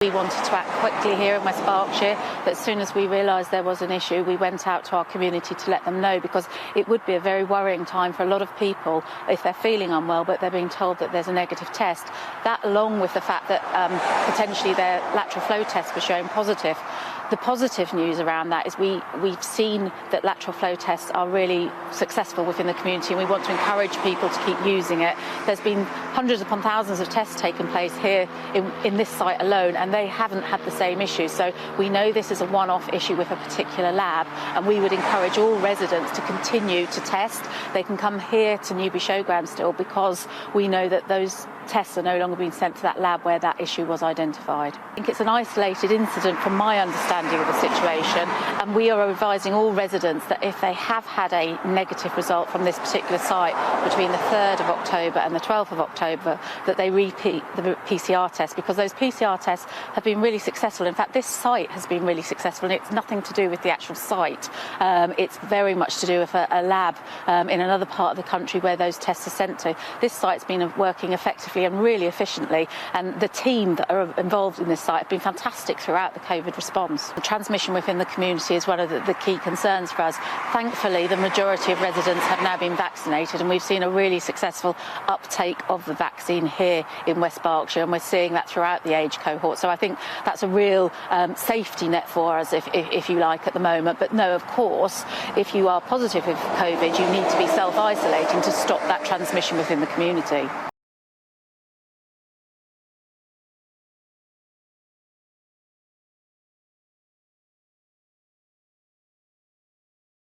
We wanted to act quickly here in West Berkshire, but as soon as we realised there was an issue, we went out to our community to let them know, because it would be a very worrying time for a lot of people if they're feeling unwell but they're being told that there's a negative test. That, along with the fact that potentially their lateral flow tests were showing positive. The positive news around that is we've seen that lateral flow tests are really successful within the community, and we want to encourage people to keep using it. There's been hundreds upon thousands of tests taken place here in this site alone, and they haven't had the same issue. So we know this is a one-off issue with a particular lab, and we would encourage all residents to continue to test. They can come here to Newby Showground still, because we know that those tests are no longer being sent to that lab where that issue was identified. I think it's an isolated incident from my understanding of the situation, and we are advising all residents that if they have had a negative result from this particular site between the 3rd of October and the 12th of October, that they repeat the PCR test, because those PCR tests have been really successful. In fact, this site has been really successful, and it's nothing to do with the actual site. It's very much to do with a lab in another part of the country where those tests are sent to. This site's been working effectively and really efficiently, and the team that are involved in this site have been fantastic throughout the COVID response. The transmission within the community is one of the key concerns for us. Thankfully, the majority of residents have now been vaccinated, and we've seen a really successful uptake of the vaccine here in West Berkshire, and we're seeing that throughout the age cohort. So I think that's a real safety net for us, if you like, at the moment. But no, of course, if you are positive with COVID, you need to be self-isolating to stop that transmission within the community.